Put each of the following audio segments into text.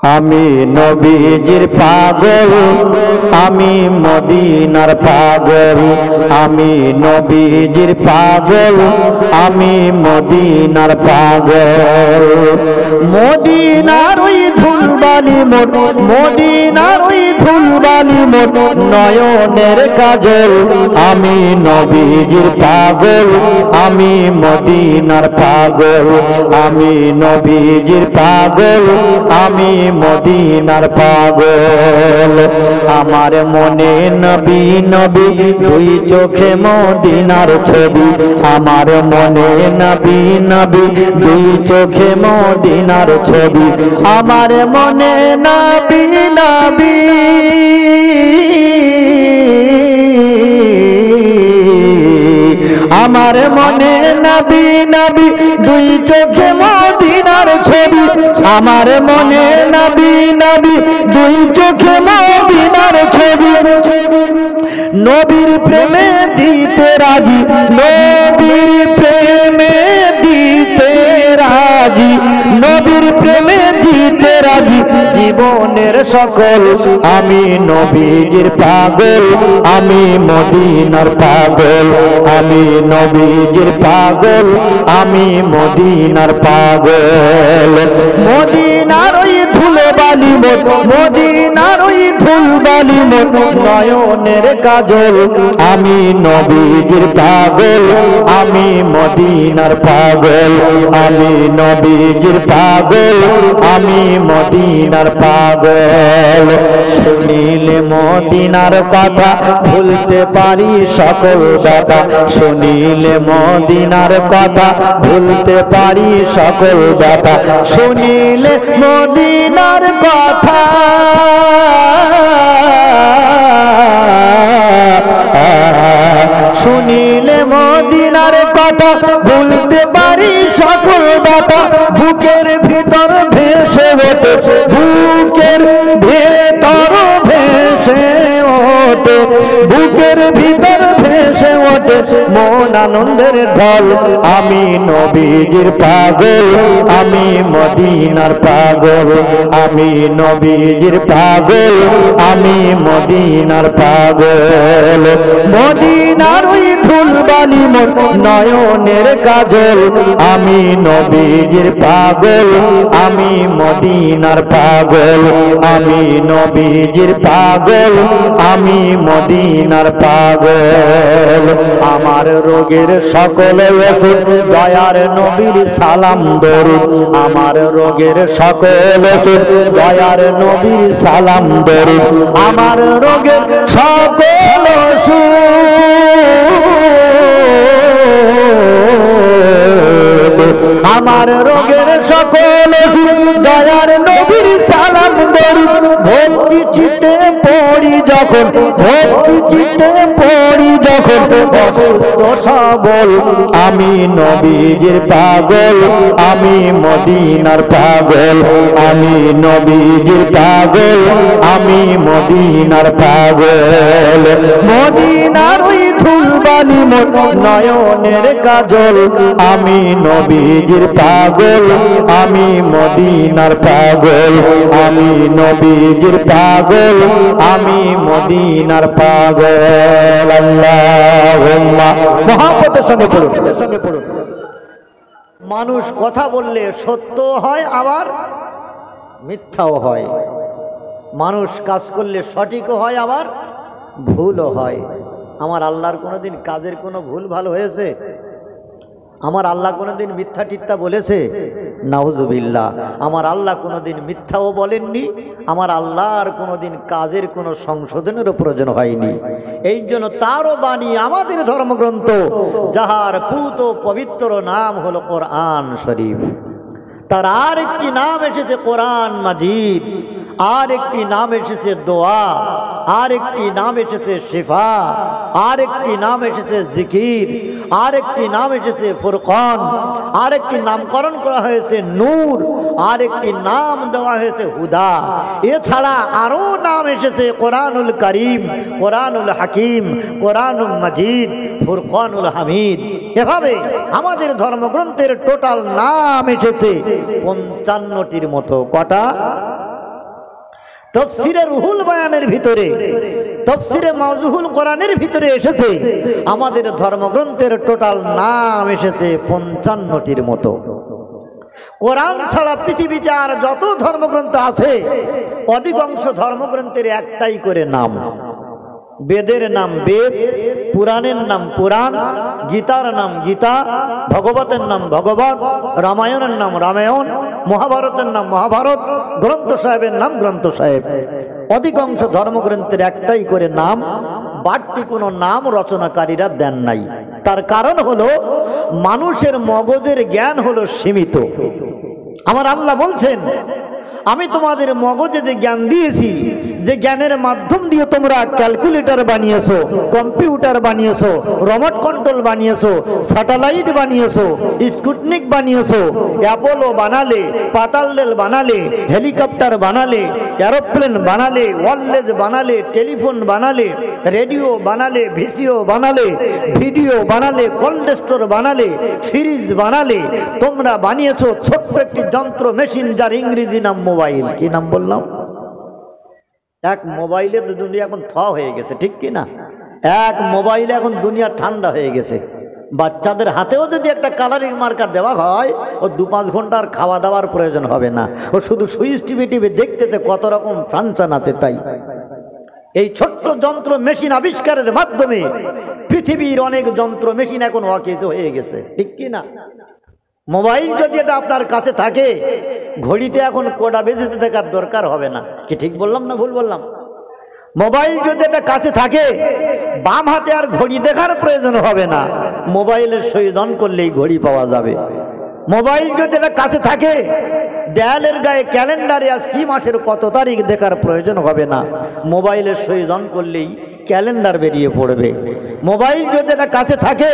আমি নবীজির পাগল, আমি মদিনার পাগল। আমি নবীজির পাগল, আমি মদিনার পাগল। মদিনার ওই ধুলবালি মোট, মদিনার ওই ধুলবালি মোট নয়নের কাজল। আমি নবীজির পাগল, আমি মদিনার পাগল। আমি নবীজির পাগল, আমি মদিনার পাগল। আমার মনে নবী নবী, দুই চোখে মদিনার ছবি। আমার মনে নবী নবী, দুই চোখে মদিনার ছবি। আমার মনে নবী নবী, আমার মনে নবী নবী, দুই চোখে মদিনার ছবি। আমার মনে নবী নবী, দুই চোখে মদিনার ছবি। নবীর প্রেমে দিতে রাজি, নবীর প্রেমে দিতে রাজি, নবীর প্রেমে দিতে রাজি জীবনের সকল। আমি নবীজির পাগল, আমি মদিনার পাগল। আমি নবীজির পাগল, আমি মদিনার পাগল। মদিনার ওই ধুলোবালি মোট, মদিনার ওই ধুলবালি মোট নয়নের কাজল। আমি নবীজির পাগল, আমি মদিনার পাগল। আমি নবীজির পাগল, আমি মদিনার পাগল। শুনিলে মদিনার কথা ভুলতে পারি সকল দাতা। শুনিলে মদিনার কথা ভুলতে পারি সকল দাতা। শুনিলে মদিনার কথা, শুনিলে মদিনার কথা ভুলতে পারি সকল দাতা। বুকের ভিতর ভেসে ওঠে, বুকের ভিতর ভেসে ওঠে, বুকের ভিতর ভেসে ওঠে মন আনন্দের ঢল। আমি নবীজির পাগল, আমি মদিনার পাগল। আমি নবীজির পাগল, আমি মদিনার পাগল। মদিনার ওই ধুলবালি মোট নয়নের কাজল। আমি নবীজির পাগল, আমি মদিনার পাগল। আমি নবীজির পাগল, আমি মদিনার পাগল। আমার রোগের সকল ওষুধ দয়ার নবীর সালাম দরুদ। আমার রোগের সকল ওষুধ দয়ার নবীর সালাম দরুদ। আমার রোগের সকল ওষুধ আমার রোগের সকল দয়ার নবীর সালাম দরুদ। ভক্তি চিতে পড়ি যখন, ভক্তি চিতে পড়ি যখন অসুস্থ সবল। আমি নবীজির পাগল, আমি মদিনার পাগল। আমি নবীজির পাগল, আমি মদিনার পাগল। মদিনার ওই ধুলবালি মোট নয়নের কাজল। আমি নবীজির পাগল, আমি মদিনার পাগল। আমি নবীজির পাগল, আমি মদিনার পাগল। আল্লাহুম্মা মুহাম্মাদের সঙ্গে পড়ুন, সঙ্গে পড়ুন। মানুষ কথা বললে সত্য হয়, আবার মিথ্যাও হয়। মানুষ কাজ করলে সঠিকও হয়, আবার ভুলও হয়। আমার আল্লাহর কোনোদিন কাজের কোনো ভুল ভালো হয়েছে? আমার আল্লাহ কোনোদিন মিথ্যা টিথ্যা বলেছে? নাউজুবিল্লাহ। আমার আল্লাহ কোনোদিন মিথ্যাও বলেননি। আমার আল্লাহর কোনোদিন কাজের কোনো সংশোধনেরও প্রয়োজন হয়নি। এই জন্য তারও বাণী আমাদের ধর্মগ্রন্থ, যাহার পূত পবিত্র নাম হলো কোরআন শরীফ। তার আর একটি নাম এসেছে কোরআন মাজিদ, আর একটি নাম এসেছে দোয়া, আর একটি নাম এসেছে শিফা, আর একটি নাম এসেছে জিকির, আর একটি নাম এসেছে ফুরকান, আর একটি নামকরণ করা হয়েছে নূর, আর একটি নাম দেওয়া হয়েছে হুদা। এছাড়া আরও নাম এসেছে কোরআনুল করিম, কোরআনুল হাকিম, কোরআনুল মাজিদ, ফুরকানুল হামিদ। এভাবে আমাদের ধর্মগ্রন্থের টোটাল নাম এসেছে 55টির মতো। কটা? তাফসীরে রুহুল বায়ানের ভিতরে, তাফসীরে মাওজুহুল কোরআনের ভিতরে এসেছে আমাদের ধর্মগ্রন্থের টোটাল নাম এসেছে 55টির মতো। কোরআন ছাড়া পৃথিবীতে আর যত ধর্মগ্রন্থ আছে অধিকাংশ ধর্মগ্রন্থের একটাই করে নাম। বেদের নাম বেদ, পুরাণের নাম পুরাণ, গীতার নাম গীতা, ভগবতের নাম ভগবত, রামায়ণের নাম রামায়ণ, মহাভারতের নাম মহাভারত, গ্রন্থ সাহেবের নাম গ্রন্থ সাহেব। অধিকাংশ ধর্মগ্রন্থের একটাই করে নাম, বাড়তি কোনো নাম রচনাকারীরা দেন নাই। তার কারণ হলো মানুষের মগজের জ্ঞান হলো সীমিত। আমার আল্লাহ বলছেন, আমি তোমাদের মগজে যে জ্ঞান দিয়েছি, যে জ্ঞানের মাধ্যম দিয়ে তোমরা ক্যালকুলেটর বানিয়েছো, কম্পিউটার বানিয়েছো, রিমোট কন্ট্রোল বানিয়েছো, স্যাটেলাইট বানিয়েছো, স্পুটনিক বানিয়েছো, অ্যাপোলো বানালে, পাতাল রেল বানালে, হেলিকপ্টার বানালে, এরোপ্লেন বানালে, ওয়্যারলেস বানালে, টেলিফোন বানালে, রেডিও বানালে, ভিসিও বানালে, ভিডিও বানালে, কোল্ড স্টোর বানালে, ফ্রিজ বানালে, তোমরা বানিয়েছো ছোট্ট একটি যন্ত্র মেশিন যার ইংরেজি নাম মোবাইল। কি নাম বললাম? এক মোবাইলে তো দুনিয়া এখন থ হয়ে গেছে, ঠিক কি না? এক মোবাইলে এখন দুনিয়া ঠান্ডা হয়ে গেছে। বাচ্চাদের হাতেও যদি একটা কালারিং মার্কার দেওয়া হয়, ও 2-5 ঘন্টার খাওয়া দাওয়ার প্রয়োজন হবে না, ও শুধু সুইচ টিভি দেখতে কত রকম ফাংশন আছে। তাই এই ছোট্ট যন্ত্র মেশিন আবিষ্কারের মাধ্যমে পৃথিবীর অনেক যন্ত্র মেশিন এখন অকেজ হয়ে গেছে, ঠিক কি না? মোবাইল যদি এটা আপনার কাছে থাকে, ঘড়িতে এখন কোটা বেজেতে দেখার দরকার হবে না। কি ঠিক বললাম না ভুল বললাম? মোবাইল যদি এটা কাছে থাকে, বাম হাতে আর ঘড়ি দেখার প্রয়োজন হবে না, মোবাইলের সুইচ অন করলেই ঘড়ি পাওয়া যাবে। মোবাইল যদি এটা কাছে থাকে, দেয়ালের গায়ে ক্যালেন্ডারে আজ কি মাসের কত তারিখ দেখার প্রয়োজন হবে না, মোবাইলের সুইচ অন করলেই ক্যালেন্ডার বেরিয়ে পড়বে। মোবাইল যদি এটা কাছে থাকে,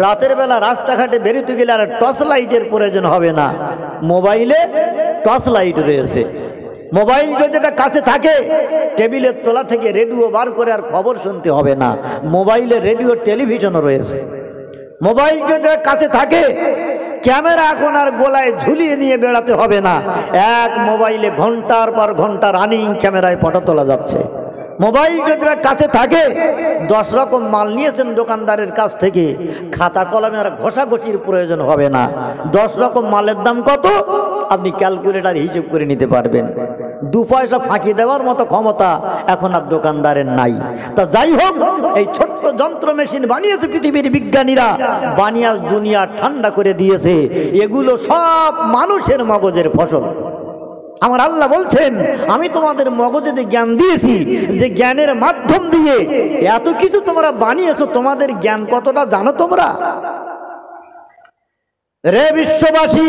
রাতের বেলা রাস্তাঘাটে বেরোতে গেলে আর টর্চ লাইটের প্রয়োজন হবে না, মোবাইলে টর্চ লাইট রয়েছে। মোবাইল যদি এটা কাছে থাকে, টেবিলের তলা থেকে রেডিও বার করে আর খবর শুনতে হবে না, মোবাইলে রেডিও টেলিভিশনও রয়েছে। মোবাইল যদি কাছে থাকে, ক্যামেরা এখন আর গোলায় ঝুলিয়ে নিয়ে বেড়াতে হবে না, এক মোবাইলে ঘন্টার পর ঘন্টা রানিং ক্যামেরায় ফটো তোলা যাচ্ছে। মোবাইল যদি কাছে থাকে, 10 রকম মাল নিয়েছেন দোকানদারের কাছ থেকে, খাতা কলমে আর ঘষাঘষির প্রয়োজন হবে না। 10 রকম মালের দাম কত আপনি ক্যালকুলেটর হিসেব করে নিতে পারবেন। 2 পয়সা ফাঁকি দেওয়ার মতো ক্ষমতা এখন আর দোকানদারের নাই। তা যাই হোক, এই ছোট্ট যন্ত্র মেশিন বানিয়েছে পৃথিবীর বিজ্ঞানীরা, বানিয়ে দুনিয়া ঠান্ডা করে দিয়েছে। এগুলো সব মানুষের মগজের ফসল। আমার আল্লাহ বলছেন, আমি তোমাদের মগজে যে জ্ঞান দিয়েছি, যে জ্ঞানের মাধ্যম দিয়ে এত কিছু তোমরা বানিয়েছো, তোমাদের জ্ঞান কতটা জানো তোমরা? রে বিশ্ববাসী,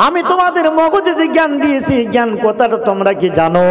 আমি তোমাদের মগজে যে জ্ঞান দিয়েছি, জ্ঞান কথাটা তোমরা কি জানো?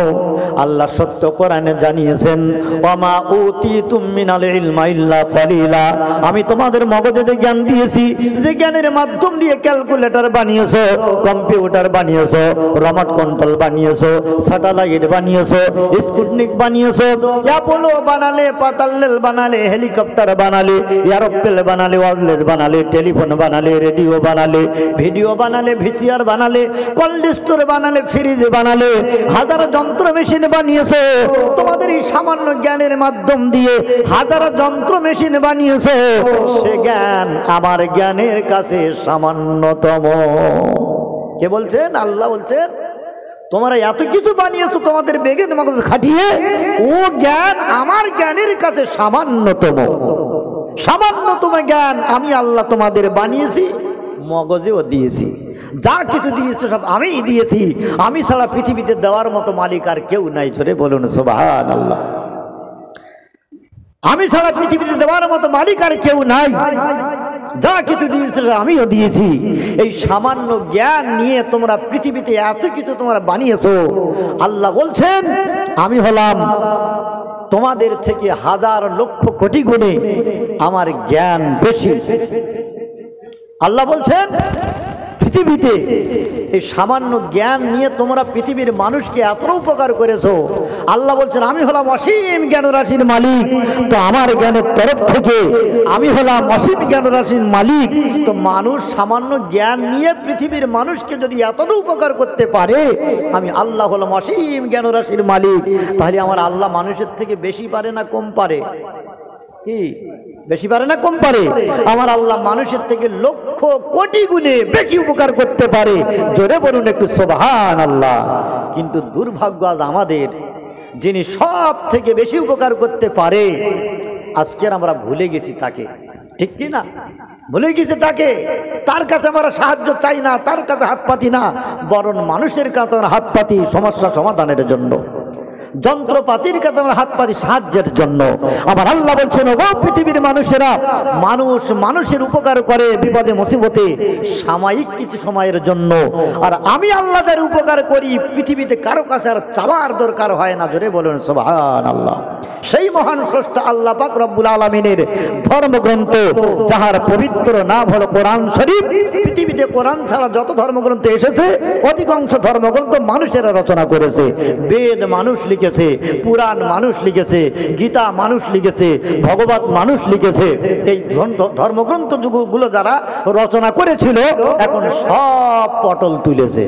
আল্লাহ সত্য কোরআনে জানিয়েছেন, ওয়ামা উতিতুম মিনাল ইলমা ইল্লা কলিলা। আমি তোমাদের মগজে যে জ্ঞান দিয়েছি, যে জ্ঞানের মাধ্যম দিয়ে ক্যালকুলেটর বানিয়েছো, কম্পিউটার বানিয়েছো, রিমোট কন্ট্রোল বানিয়েছো, স্যাটেলাইট বানিয়েছো, স্পুটনিক বানিয়েছো, অ্যাপোলো বানালে, পাতাল রেল বানালে, হেলিকপ্টার বানালে, এরোপ্লেন বানালে, ওয়্যারলেস বানালে, টেলিফোন বানালে, রেডিও বানালে, ভিডিও বানালে, ভিসিআর বানালে, কোল্ড স্টোর বানালে, ফ্রিজ বানালে, হাজার যন্ত্র মেশিন বানিয়েছো। তোমাদের এই সামান্য জ্ঞানের মাধ্যম দিয়ে হাজার যন্ত্র মেশিন বানিয়েছো, সে জ্ঞান আমার জ্ঞানের কাছে সামান্যতম। কে বলছেন? আল্লাহ বলছেন, তোমরা এত কিছু বানিয়েছো তোমাদের বেগের মগজ খাটিয়ে, ও জ্ঞান আমার জ্ঞানের কাছে সামান্যতম। সামান্যতম জ্ঞান আমি আল্লাহ তোমাদের বানিয়েছি, মগজেও দিয়েছি। যা কিছু দিয়েছে সব আমি দিয়েছি। আমি ছাড়া পৃথিবীতে দেওয়ার মতো মালিক আর কেউ নাই। জোরে বলুন সুবহানাল্লাহ। আমি ছাড়া পৃথিবীতে দেওয়ার মতো মালিক আর কেউ নাই। যা কিছু দিয়েছে আমিও দিয়েছি। এই সামান্য জ্ঞান নিয়ে তোমরা পৃথিবীতে এত কিছু তোমরা বানিয়েছো। আল্লাহ বলছেন, আমি হলাম তোমাদের থেকে হাজার লক্ষ কোটি গুণে আমার জ্ঞান বেশি। আল্লাহ বলছেন, পৃথিবীতে এই সামান্য জ্ঞান নিয়ে তোমরা পৃথিবীর মানুষকে এত উপকার করেছো। আল্লাহ বলছেন আমি হলাম অসীম জ্ঞানরাশির মালিক, তো আমার জ্ঞানের তরফ থেকে আমি হলাম অসীম জ্ঞানরাশির মালিক। তো মানুষ সামান্য জ্ঞান নিয়ে পৃথিবীর মানুষকে যদি এতটা উপকার করতে পারে, আমি আল্লাহ হলাম অসীম জ্ঞানরাশির মালিক, তাহলে আমার আল্লাহ মানুষের থেকে বেশি পারে না কম পারে? কি বেশি পারে না কম পারে? আমার আল্লাহ মানুষের থেকে লক্ষ কোটি গুণে বেশি উপকার করতে পারে। জোরে বলুন একটু সুবহানাল্লাহ। কিন্তু দুর্ভাগ্য আজ আমাদের, যিনি সব থেকে বেশি উপকার করতে পারে আজকে আমরা ভুলে গেছি তাকে। ঠিক কি না? ভুলে গেছে তাকে। তার কাছে আমরা সাহায্য চাই না, তার কাছে হাত পাতি না, বরং মানুষের কাছে হাত পাতি সমস্যা সমাধানের জন্য, যন্ত্রপাতির কাছে আমরা হাত পাতি সাহায্যের জন্য। আমার আল্লাহ বলছেন ও পৃথিবীর মানুষেরা, মানুষ মানুষের উপকার করে বিপদে মুসিবতে সাময়িক কিছু সময়ের জন্য, আর আমি আল্লাহ যার উপকার করি পৃথিবীতে কারো কাছে আর চাওয়ার দরকার হয় না। জোরে বলুন সুবহানাল্লাহ। সেই মহান স্রষ্টা আল্লাহ পাক রব্বুল আলামিনের ধর্মগ্রন্থ, যাহার পবিত্র নাম হলো কোরআন শরীফ। পৃথিবীতে কোরআন ছাড়া যত ধর্মগ্রন্থ এসেছে অধিকাংশ ধর্মগ্রন্থ মানুষেরা রচনা করেছে। বেদ মানুষ লিখেছে, পুরাণ মানুষ লিখেছে, গীতা মানুষ লিখেছে, ভগবত মানুষ লিখেছে। এই ধর্মগ্রন্থগুলো যারা রচনা করেছিল এখন সব পটল তুলেছে,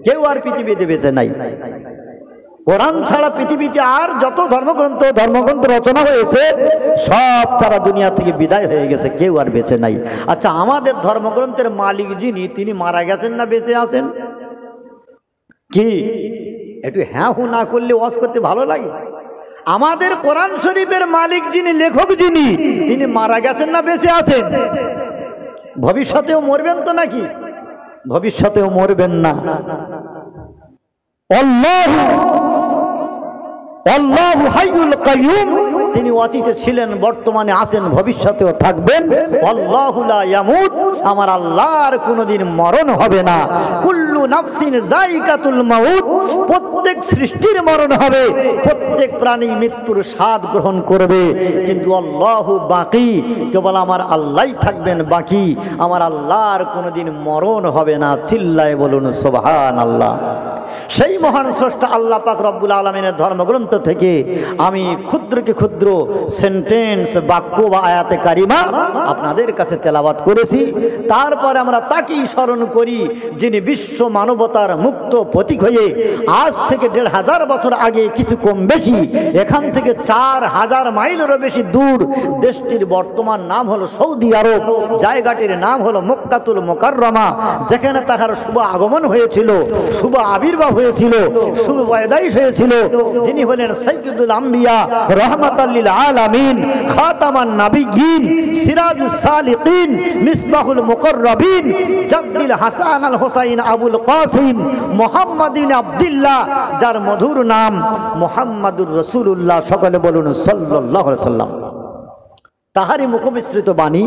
কেউ আর পৃথিবীতে বেঁচে নাই। কোরআন ছাড়া পৃথিবীতে আর যত ধর্মগ্রন্থ রচনা হয়েছে সব তারা দুনিয়া থেকে বিদায় হয়ে গেছে, কেউ আর বেঁচে নাই। আচ্ছা, আমাদের ধর্মগ্রন্থের মালিক যিনি, তিনি মারা গেছেন না বেঁচে আছেন? কি একটু হ্যাঁ হু না করলে ওয়াজ করতে ভালো লাগে? আমাদের কোরআন শরীফের মালিক যিনি, লেখক যিনি, তিনি মারা গেছেন না বেঁচে আছেন? ভবিষ্যতেও মরবেন তো নাকি? ভবিষ্যতেও মরবেন না। আল্লাহু হাইয়ুল কাইয়ুম, তিনি অতীতে ছিলেন, বর্তমানে আছেন, ভবিষ্যতেও থাকবেন। আল্লাহু লা ইয়ামুত, আমার আল্লাহর কোনোদিন মরণ হবে না। কুল্লু নাফসিন যায়িকাতুল মাউত, প্রত্যেক সৃষ্টির মরণ হবে, প্রত্যেক প্রাণী মৃত্যুর স্বাদ গ্রহণ করবে, কিন্তু আল্লাহু বাকি, কেবল আমার আল্লাহই থাকবেন বাকি, আমার আল্লাহর কোনোদিন মরণ হবে না। চিল্লায় বলুন সুবহানাল্লাহ। সেই মহান স্রষ্টা আল্লাহ পাক রব্বুল আলামিনের ধর্মগ্রন্থ থেকে আমি ক্ষুদ্রকে ক্ষুদ্র সেন্টেন্স, বাক্য বা আয়াতে কারিমা আপনাদের কাছে তেলাওয়াত করেছি। তারপরে আমরা তাকেই স্মরণ করি যিনি বিশ্ব মানবতার মুক্ত প্রতীক হয়ে আজ থেকে ১৫০০ বছর আগে কিছু কম বেশি এখান থেকে ৪০০০ মাইলেরও বেশি দূর দেশটির বর্তমান নাম হলো সৌদি আরব, জায়গাটির নাম হলো মক্কাতুল মুকাররমা, যেখানে তাহার শুভ আগমন হয়েছিল, শুভ আবির্ভাব হয়েছিল, শুভ পয়দাইশ হয়েছিল। যিনি হলেন সাইয়্যিদুল আম্বিয়া, রাহমাতাল লিল আলামিন, খাতামান নাবিয়্যিন, সিরাজুস সালিকিন, মিসবাহুল মুকাররাবিন, জাদ্দুল হাসান আল হুসাইন আবুল কাসিম মুহাম্মাদিন আব্দুল্লাহ, যার মধুর নাম মুহাম্মাদুর রাসূলুল্লাহ। সকলে বলুন সাল্লাল্লাহু আলাইহি ওয়াসাল্লাম। তাহারই মুখবিস্তৃত বাণী,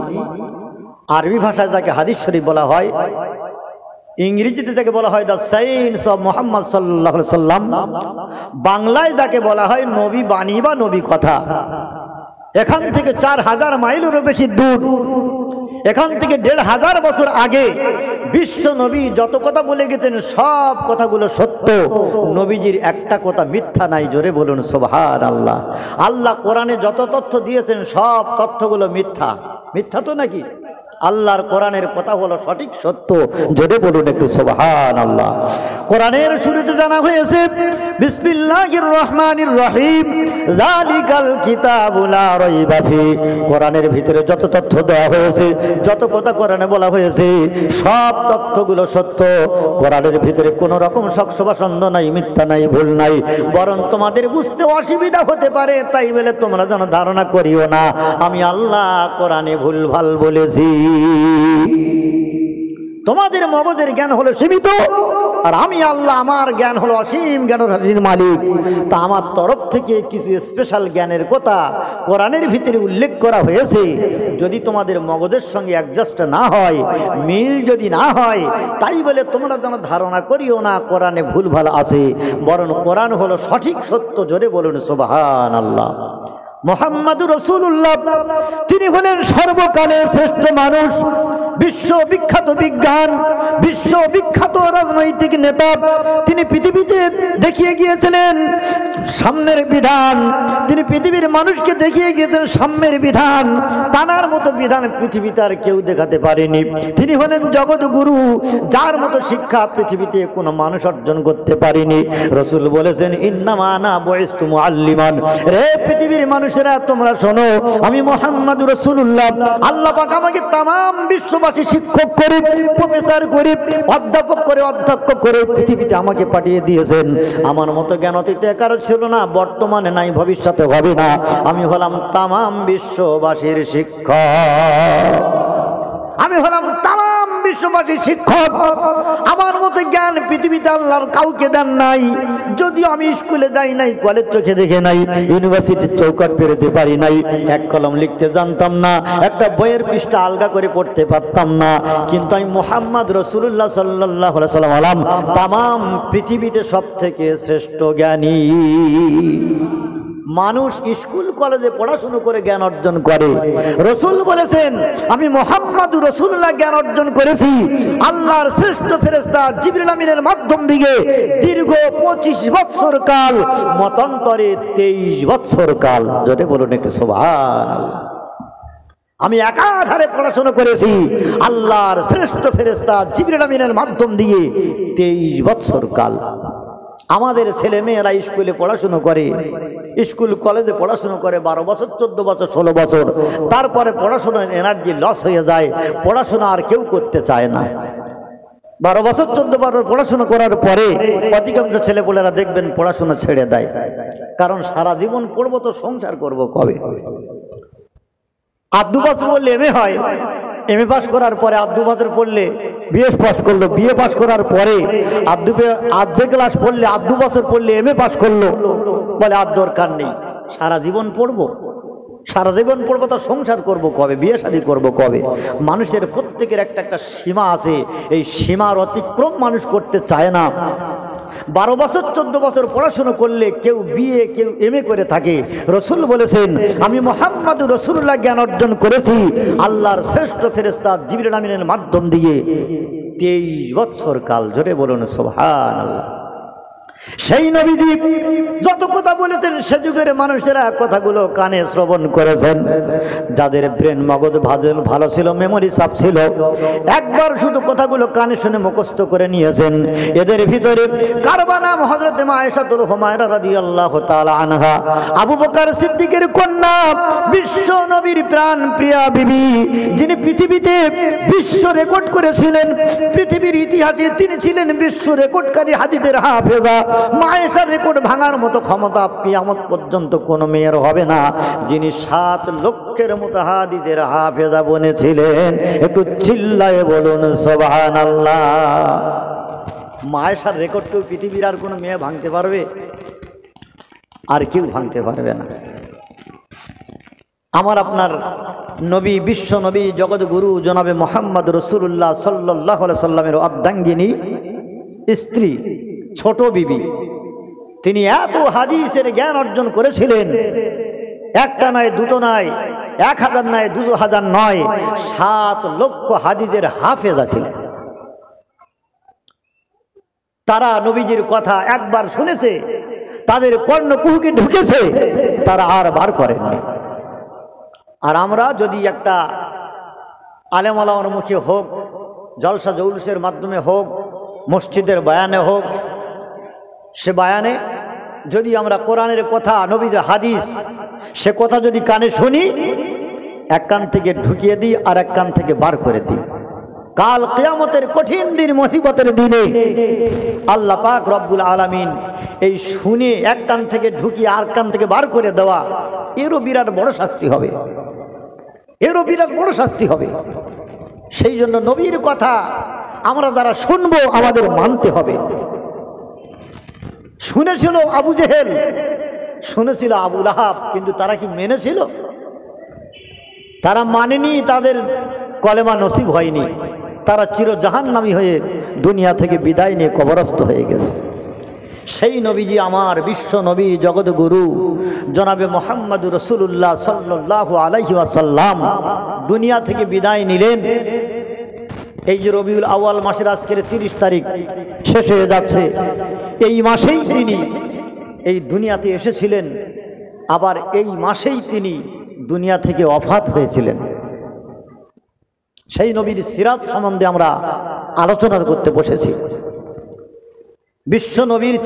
আরবি ভাষায় যাকে হাদিস শরীফ বলা হয়, ইংরেজিতে যাকে বলা হয় দ্য সায়েন্স অফ মুহাম্মদ সাল্লাল্লাহু আলাইহি সাল্লাম, বাংলায় যাকে বলা হয় নবী বাণী বা নবী কথা। এখান থেকে ৪০০০ মাইলেরও বেশি দূর, এখান থেকে ১৫০০ বছর আগে বিশ্ব নবী যত কথা বলে গেছেন সব কথাগুলো সত্য, নবীজির একটা কথা মিথ্যা নাই। জোরে বলুন সুবহানাল্লাহ। আল্লাহ কোরআনে যত তথ্য দিয়েছেন সব তথ্যগুলো মিথ্যা। মিথ্যা তো নাকি? আল্লাহর কোরআনের কথা হলো সঠিক সত্য। জোরে বলুন একটু সুবহানাল্লাহ। কোরআনের শুরুতে জানা হয়েছে বিসমিল্লাহির রহমানির রহিম, যালিকাল কিতাবু লা রাইবা ফি। কোরআনের ভিতরে যত তথ্য দেওয়া হয়েছে, যত কথা কোরআনে বলা হয়েছে সব তথ্যগুলো সত্য। কোরআনের ভিতরে কোনো রকম শকসবাসন্দ নাই, মিথ্যা নাই, ভুল নাই। বরং তোমাদের বুঝতে অসুবিধা হতে পারে, তাই বলে তোমরা যেন ধারণা করিও না আমি আল্লাহ কোরআনে ভুলভাল বলেছি। তোমাদের মগজের জ্ঞান হলো সীমিত, আর আমি আল্লাহ আমার জ্ঞান হলো অসীম জ্ঞানরাশির মালিক। তা আমার তরফ থেকে কিছু স্পেশাল জ্ঞানের কথা কোরআনের ভিতরে উল্লেখ করা হয়েছে। যদি তোমাদের মগজের সঙ্গে অ্যাডজাস্ট না হয়, মিল যদি না হয়, তাই বলে তোমরা যেন ধারণা করিও না কোরআনে ভুলভাল আছে, বরং কোরআন হলো সঠিক সত্য। জোরে বলুন সুবহানাল্লাহ। মুহাম্মাদুর রাসূলুল্লাহ, তিনি হলেন সর্বকালের শ্রেষ্ঠ মানুষ, বিশ্ববিখ্যাত বিশ্ববিখ্যাত বিজ্ঞান, বিশ্ববিখ্যাত রাজনৈতিক নেতা, তিনি পৃথিবীতে দেখিয়ে গিয়েছিলেন সাম্যের বিধান। তিনি পৃথিবীর মানুষকে দেখিয়ে গিয়েছেন সাম্যের বিধান। তানার মতো বিধান পৃথিবীতে আর কেউ দেখাতে পারেনি। তিনি হলেন জগৎ গুরু, যার মতো শিক্ষা পৃথিবীতে কোনো মানুষ অর্জন করতে পারেনি। রাসূল বলেছেন, ইন্নামা আনা বুইস্তু মুআল্লিমান। রে পৃথিবীর মানুষেরা, তোমরা শোনো, আমি মুহাম্মদুর রাসূলুল্লাহ, আল্লাহ পাক আমাকে তামাম বিশ্ববাসী শিক্ষক করে, প্রফেসর করে, অধ্যাপক করে, অধ্যক্ষ করে পৃথিবীতে আমাকে পাঠিয়ে দিয়েছেন। আমার মতো জ্ঞানাতীত কারো ছিল না, বর্তমানে নাই, ভবিষ্যতে হবে না। আমি হলাম তামাম বিশ্ববাসীর শিক্ষক। আমি হলাম তামাম বিশ্ববাসীর শিক্ষক। আমার মতো জ্ঞান পৃথিবীতে আল্লাহর কাউকে দেন নাই। যদিও আমি স্কুলে যাই নাই, কলেজ চোখে দেখে নাই, ইউনিভার্সিটির চৌকাঠ পেরোতে পারি নাই, এক কলম লিখতে জানতাম না, একটা বইয়ের পৃষ্ঠা আলগা করে পড়তে পারতাম না, কিন্তু আমি মুহাম্মদ রাসূলুল্লাহ সাল্লাল্লাহু আলাইহি ওয়াসাল্লাম হলাম তামাম পৃথিবীতে সবথেকে শ্রেষ্ঠ জ্ঞানী। মানুষ স্কুল কলেজে পড়াশোনা করে জ্ঞান অর্জন করে। রাসূল বলেছেন, আমি মুহাম্মদুর রাসূলুল্লাহ জ্ঞান অর্জন করেছি আল্লাহর শ্রেষ্ঠ ফেরেশতা জিবরিল আমিনের মাধ্যম দিয়ে দীর্ঘ 25 বছর কাল, মতান্তরে 23 বছর কাল। জোরে বলুন একটু সুবহানাল্লাহ। আমি একাধারে পড়াশোনা করেছি আল্লাহর শ্রেষ্ঠ ফেরেশতা জিবরিল আমিনের মাধ্যম দিয়ে 23 বছর কাল। আমাদের ছেলে মেয়েরা স্কুলে পড়াশোনা করে, স্কুল কলেজে পড়াশোনা করে 12 বছর, 14 বছর, 16 বছর, তারপরে পড়াশোনার এনার্জি লস হয়ে যায়, পড়াশোনা আর কেউ করতে চায় না। 12 বছর 14 বছর পড়াশোনা করার পরে অধিকাংশ ছেলেপুলেরা দেখবেন পড়াশোনা ছেড়ে দেয়। কারণ সারা জীবন পড়বো তো সংসার করব কবে? আর 2 বছর পড়লে এমএ হয়, এমএ পাস করার পরে আর 2 বছর পড়লে বিএস পাস করলো, বিএ পাস করার পরে আর 2 ক্লাস পড়লে, আর 2 বছর পড়লে এমএ পাস করলো, বলে আর দরকার নেই, সারা জীবন পড়বো, সারা জীবন পড়বো তো সংসার করব কবে, বিয়ে শাদী করব কবে? মানুষের প্রত্যেকের একটা একটা সীমা আছে, এই সীমার অতিক্রম মানুষ করতে চায় না। 12 বছর 14 বছর পড়াশোনা করলে কেউ বিএ, কেউ এমএ করে থাকে। রাসূল বলেছেন, আমি মুহাম্মদুর রাসূলুল্লাহ জ্ঞান অর্জন করেছি আল্লাহর শ্রেষ্ঠ ফেরেশতা জিবরিল আমিনের মাধ্যম দিয়ে 23 বছর কাল। জোরে বলুন সুবহানাল্লাহ। সেই নবীজি যত কথা বলেছেন সে যুগের মানুষেরা কথাগুলো কানে শ্রবণ করেছেন। যাদের ব্রেন মগজ ভালো ছিল, মেমোরি সাপ ছিল, একবার শুধু কথাগুলো কানে শুনে মুখস্থ করে নিয়েছেন। এদের ভিতরে কারবা নাম হযরতে আয়েশাতুল হুমায়রা রাদিয়াল্লাহু তাআলা আনহা, আবু বকর সিদ্দিকের কন্যা, বিশ্ব নবীর প্রাণ প্রিয়া বিবি, যিনি পৃথিবীতে বিশ্ব রেকর্ড করেছিলেন। পৃথিবীর ইতিহাসে তিনি ছিলেন বিশ্ব রেকর্ডকারী হাদিসের হাফেজা। মায়েশার রেকর্ড ভাঙার মতো ক্ষমতা কিয়ামত পর্যন্ত কোনো মেয়ের হবে না, যিনি 7 লক্ষের মতো হাদিসের হাফেজা বনেছিলেন। একটু চিল্লায়ে বলুন সুবহানাল্লাহ। মায়েশার রেকর্ড কেউ পৃথিবীর আর কোনো মেয়ে ভাঙতে পারবে? আর কেউ ভাঙতে পারবে না। আমার আপনার নবী, বিশ্ব নবী, জগৎ গুরু জনাবে মুহাম্মদ রাসূলুল্লাহ সাল্লাল্লাহু আলাইহি সাল্লামের অর্ধাঙ্গিনী স্ত্রী ছোট বিবি, তিনি এত হাদিসের জ্ঞান অর্জন করেছিলেন, একটা নয়, দুটো নয়, 1000 নয়, 2000 নয়, 7 লক্ষ হাদিসের হাফেজা ছিলেন। তারা নবীজির কথা একবার শুনেছে, তাদের কর্ণকুহকে ঢুকেছে, তারা আর বার করেননি। আর আমরা যদি একটা আলেম ওলামার মুখে হোক, জলসা জৌলুসের মাধ্যমে হোক, মসজিদের বয়ানে হোক, সে বয়ানে যদি আমরা কোরআনের কথা, নবীর হাদিস, সে কথা যদি কানে শুনি, এক কান থেকে ঢুকিয়ে দিই আর এক কান থেকে বার করে দিই, কাল কিয়ামতের কঠিন দিন, মুসিবতের দিনে আল্লাহ পাক রব্বুল আলামিন এই শুনে এক কান থেকে ঢুকিয়ে আর কান থেকে বার করে দেওয়া, এরও বিরাট বড় শাস্তি হবে, এরও বিরাট বড় শাস্তি হবে। সেই জন্য নবীর কথা আমরা যারা শুনবো আমাদের মানতে হবে। শুনেছিল আবু জেহেল, শুনেছিল আবু লাহাব, কিন্তু তারা কি মেনেছিল? তারা মানেনি, তাদের কলেমা নসিব হয়নি, তারা চির জাহান্নামী হয়ে দুনিয়া থেকে বিদায় নিয়ে কবরস্থ হয়ে গেছে। সেই নবীজি আমার বিশ্ব নবী, জগৎ গুরু জনাবে মুহাম্মদুর রাসূলুল্লাহ সাল্লাল্লাহু আলাইহি ওয়াসাল্লাম দুনিয়া থেকে বিদায় নিলেন। এই যে রবিউল আউয়াল মাসের আজকের 30 তারিখ শেষ হয়ে যাচ্ছে, এই মাসেই তিনি এই দুনিয়াতে এসেছিলেন, আবার এই মাসেই তিনি দুনিয়া থেকে ওফাত হয়েছিলেন। সেই নবীর সিরাত সম্বন্ধে আমরা আলোচনা করতে বসেছি। বিশ্ব নবীর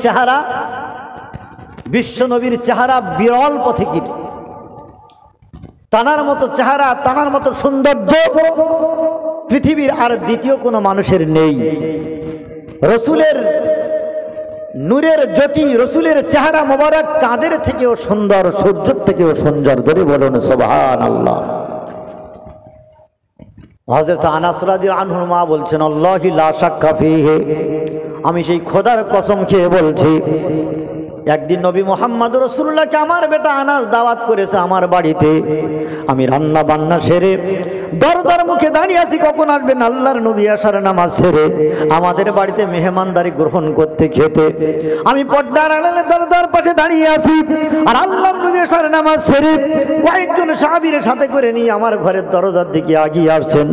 চেহারা বিরল পথিকীর, তানার মতো চেহারা, তানার মতো সৌন্দর্য পৃথিবীর আর দ্বিতীয় কোনো মানুষের নেই। রসুলের নূরের জ্যোতি, রসুলের চেহারা মোবারক চাঁদের থেকেও সুন্দর, সূর্যের থেকেও সুন্দর। ধরে বলুন সুবহানাল্লাহ। হযরত আনাস রাদিয়াল্লাহু আনহু মা বলছেন, আল্লাহি লা শাক্কা ফীহি, আমি সেই খোদার কসম খেয়ে বলছি, একদিন নবী মুহাম্মদ রাসূলুল্লাহকে আমার বেটা আনাস দাওয়াত করেছে আমার বাড়িতে। আমি রান্না বান্না সেরে দরদার মুখে দাঁড়িয়ে আছি, কখন আসবেন আল্লাহর নবী আসার নামাজ সেরে আমাদের বাড়িতে মেহমানদারি গ্রহণ করতে খেতে। আমি পর্দার আড়ালে দরদার পাশে দাঁড়িয়ে আছি, আর আল্লাহর নবী আসার নামাজ সেরে কয়েকজন সাহাবীর সাথে করে নিয়ে আমার ঘরের দরজার দিকে এগিয়ে আসছেন।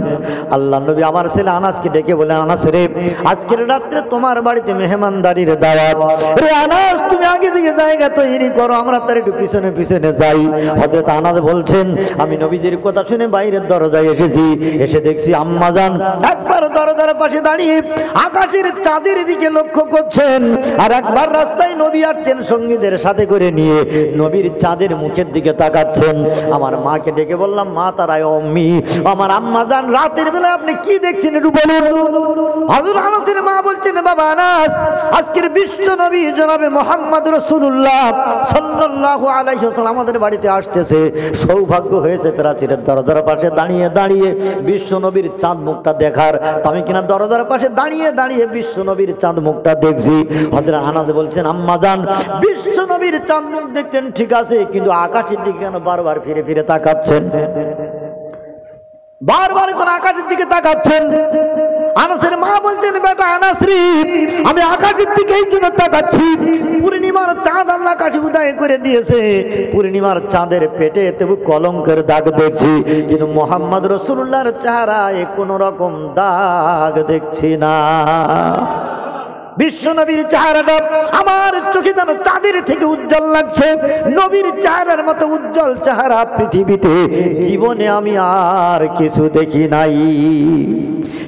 আল্লাহর নবী আমার ছেলে আনাসকে ডেকে বলেন, আনাস রে, আজকের রাত্রে তোমার বাড়িতে মেহমানদারির দাওয়াত। রে আনাস, তুমি আগে দিকে জায়গা তৈরি করো, আমরা তার একটু পিছনে পিছনে যাই। হযরত আনাস বলছেন, আমি নবীজির কথা শুনে বাইরের দরজায় এসেছি, এসে দেখছি আম্মাজান একবার দরজার পাশে দাঁড়িয়ে আকাশের চাঁদের দিকে লক্ষ্য করছেন, আর একবার রাস্তায় নবী আসছেন সঙ্গীদের সাথে করে নিয়ে নবীর চাঁদের মুখের দিকে তাকাচ্ছেন। আমার মাকে ডেকে বললাম, মা তারাই অম্মি, আমার আম্মাজান রাতের বেলা আপনি কি দেখছেন একটু বলুন। হযরত আনাসের মা বলছেন, বাবা আনাস, আজকের বিশ্ব নবী জনাবে মুহাম্মদ রাসূলুল্লাহ সাল্লাল্লাহু আলাইহি ওয়াসাল্লাম আমাদের বাড়িতে আসতেছে। সৌভাগ্য হয়েছে প্রাচীরের দরজার পাশে দাঁড়িয়ে দাঁড়িয়ে বিশ্ব নবীর চাঁদ মুখটা দেখার। আমি কিনা দরজার পাশে দাঁড়িয়ে দাঁড়িয়ে বিশ্ব নবীর চাঁদ মুখটা দেখছি। হযরত আনাস বলছেন, আম্মা জান, বিশ্ব নবীর চাঁদ মুখ দেখতেন ঠিক আছে, কিন্তু আকাশের দিকে কেন বারবার ফিরে ফিরে তাকাচ্ছেন? বারবার কোন আকাশের দিকে তাকাচ্ছেন? আনাসের মা বলছেন, বেটা আনাস রে, আমি আকাশের দিকে এই জন্য তাকাচ্ছি, পূর্ণিমার চাঁদ আল্লাহ কাছে উদয় করে দিয়েছে, পূর্ণিমার চাঁদের পেটে তবু কলঙ্কের দাগ দেখছি, কিন্তু মুহাম্মদ রাসূলুল্লাহর চেহারায় কোনো রকম দাগ দেখছি না। বিশ্ব নবীর চেহারাটা আমার চোখে যেন চাঁদের থেকে উজ্জ্বল লাগছে। নবীর চেহারার মতো উজ্জ্বল চেহারা পৃথিবীতে জীবনে আমি আর কিছু দেখি নাই।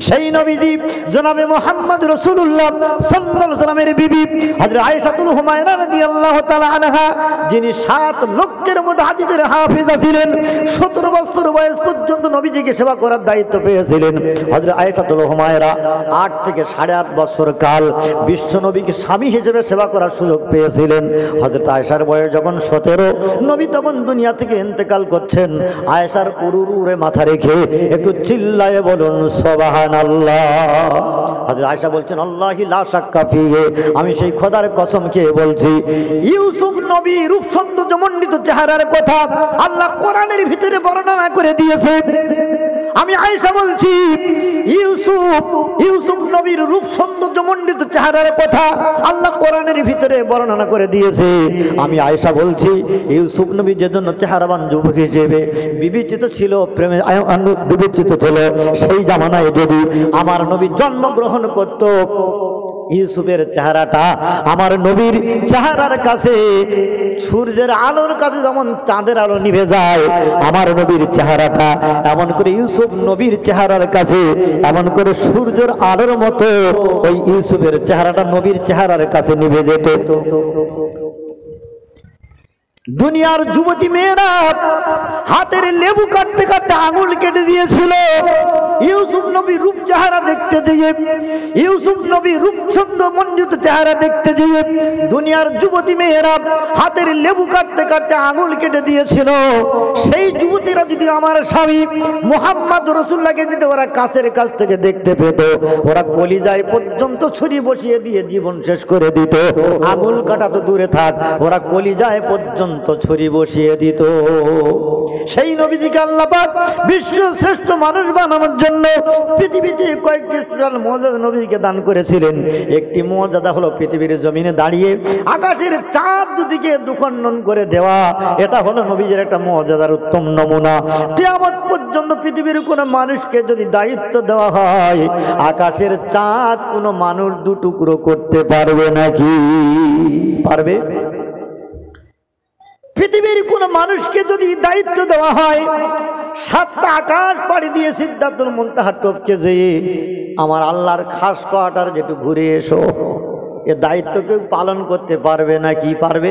সেই নবীজি জনাবে মুহাম্মদ রাসূলুল্লাহ সাল্লাল্লাহু আলাইহি ওয়াসাল্লামের বিবি হযরত আয়েশাতুল হুমায়রা রাদিয়াল্লাহু তাআলা আনহা, যিনি 7 লক্ষের মধ্যে হাদিসের হাফেজা ছিলেন, 17 বছর বয়স পর্যন্ত নবীজিকে সেবা করার দায়িত্ব পেয়েছিলেন। হযরত আয়েশাতুল হুমায়রা 8 থেকে 8.5 বছর কাল বিশ্ব নবীকে স্বামী হিসেবে সেবা করার সুযোগ পেয়েছিলেন। হযরত আয়েশার বয়স যখন 17, নবী তখন দুনিয়া থেকে ইন্তেকাল করছেন। আয়েশার উরুরে মাথা রেখে একটু চিল্লায়ে বলুন সুবহানাল্লাহ। হযরত আয়েশা বলছেন, আল্লাহি লা শাক্কা ফীহি, আমি সেই খোদার কসম খেয়ে বলছি, ইউসুফ নবী রূপ সৌন্দর্য মণ্ডিত চেহারার কথা আল্লাহ কোরআনের ভিতরে বর্ণনা করে দিয়েছে। আমি আয়েশা বলছি, ইউসুফ নবীর রূপ সৌন্দর্য মণ্ডিত চেহারার কথা আল্লাহ কোরআনের ভিতরে বর্ণনা করে দিয়েছে। আমি আয়েশা বলছি, ইউসুফ নবী যে জন্য চেহারাবান যুবক হিসেবে বিবেচিত ছিল, প্রেমে বিবেচিত ছিল, সেই জামানায় যদি আমার নবী জন্মগ্রহণ করত, ইউসুফের চেহারাটা আমার নবীর চেহারার কাছে সূর্যের আলোর কাছে যেমন চাঁদের আলো নিভে যায়, আমার নবীর চেহারাটা এমন করে ইউসুফ নবীর চেহারার কাছে এমন করে সূর্যের আলোর মতো ওই ইউসুফের চেহারাটা নবীর চেহারার কাছে নিভে যেত। দুনিয়ার যুবতী মেয়েরা হাতের লেবু কাটতে কাটতে আঙুল কেটে দিয়েছিল ইউসুফ নবী রূপ চেহারা দেখতে যেয়ে, ইউসুফ নবী রূপ সুন্দর মণ্ডিত চেহারা দেখতে যেয়ে দুনিয়ার যুবতী মেয়েরা হাতের লেবু কাটতে কাটতে আঙুল কেটে দিয়েছিল। সেই যুবতীরা যদি আমার স্বামী মুহাম্মদ রাসূলুল্লাহকে যদি ওরা কাছের কাছ থেকে দেখতে পেত, ওরা কলিজায় পর্যন্ত ছুরি বসিয়ে দিয়ে জীবন শেষ করে দিত। আঙুল কাটা তো দূরে থাক, ওরা কলিজায় পর্যন্ত ছুরি বসিয়ে দিত। সেই নবীজিকে আল্লাহ পাক বিশ্ব শ্রেষ্ঠ মানুষ বানানোর জন্য পৃথিবীতে কয়েকটি স্পেশাল মুআজিজা নবীকে দান করেছিলেন। একটি মুআজিজা হলো পৃথিবীর জমিনে দাঁড়িয়ে আকাশের চাঁদ দুদিকে দুখণ্ডন করে দেওয়া। এটা হলো নবীজির একটা মুআজিজার উত্তম নমুনা। কিয়ামত পর্যন্ত পৃথিবীর কোনো মানুষকে যদি দায়িত্ব দেওয়া হয়, আকাশের চাঁদ কোনো মানুষ দুটুকরো করতে পারবে নাকি? পারবে? পৃথিবীর কোন মানুষকে যদি দায়িত্ব দেওয়া হয়, 7টা আকাশ পাড়ি দিয়ে সিদরাতুল মুনতাহা টপকে যেয়ে আমার আল্লাহর খাস কোয়ার্টার যেটু ঘুরে এসো, এ দায়িত্ব কেউ পালন করতে পারবে নাকি? পারবে?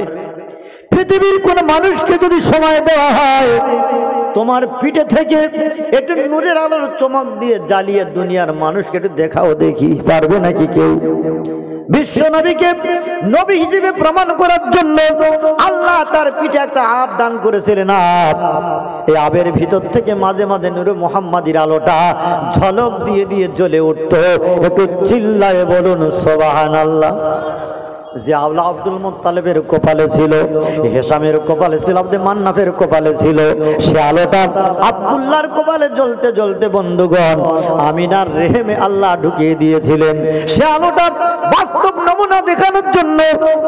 পৃথিবীর কোন মানুষকে যদি সময় দেওয়া হয়, তোমার পিঠে থেকে একটু নূরের আলোর চমক দিয়ে জ্বালিয়ে দুনিয়ার মানুষকে একটু দেখাও দেখি, পারবে নাকি কেউ? বিশ্ব নবীকে নবী হিসেবে প্রমাণ করার জন্য আল্লাহ তার পিঠে একটা আব দান করেছিলেন। আব, এই আবের ভিতর থেকে মাঝে মাঝে নূরে মুহাম্মাদির আলোটা ঝলক দিয়ে দিয়ে জ্বলে উঠতো। একটু চিল্লায়ে বলুন সুবহানাল্লাহ। যে আল্লাহ আব্দুল মুত্তালিবের কপালে ছিল, হেশামের কপালে ছিল, আব্দে মান্নাফের কপালে ছিল, সে আলোটা আব্দুল্লাহর কপালে জ্বলতে জ্বলতে বন্ধুগণ আমিনার রেহেমে আল্লাহ ঢুকিয়ে দিয়েছিলেন। সে আলোটা বাস্তব নমুনা দেখানোর জন্য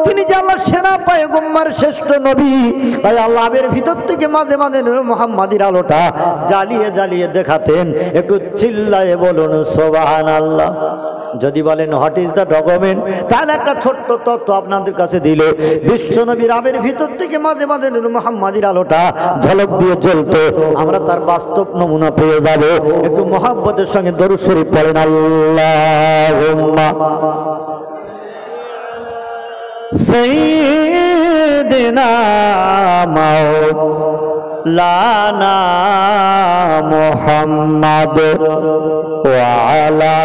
তিনি যে আল্লাহ সেনা পয়গম্বর শ্রেষ্ঠ নবী, তাই আল্লাহ আবের ভিতর থেকে মাঝে মাঝে নূর মুহাম্মাদির আলোটা জ্বালিয়ে জ্বালিয়ে দেখাতেন। একটু চিল্লায়ে বলুন সুবহানাল্লাহ। যদি বলেন হোয়াট ইজ দ্য ডকুমেন্ট, তাহলে একটা ছোট্ট তথ্য আপনাদের কাছে দিলে, বিশ্বনবীর আবের ভিতর থেকে মাঝে মাঝে নূর মুহাম্মাদির আলোটা ঝলক দিয়ে জ্বলতো। আমরা তার বাস্তব নমুনা পেয়ে যাব। একটু মহব্বতের সঙ্গে দরুদ শরীফ পড়েন। আল্লাহুম্মা সাইয়্যিদিনা মাওলানা মুহাম্মদ ওয়া আলা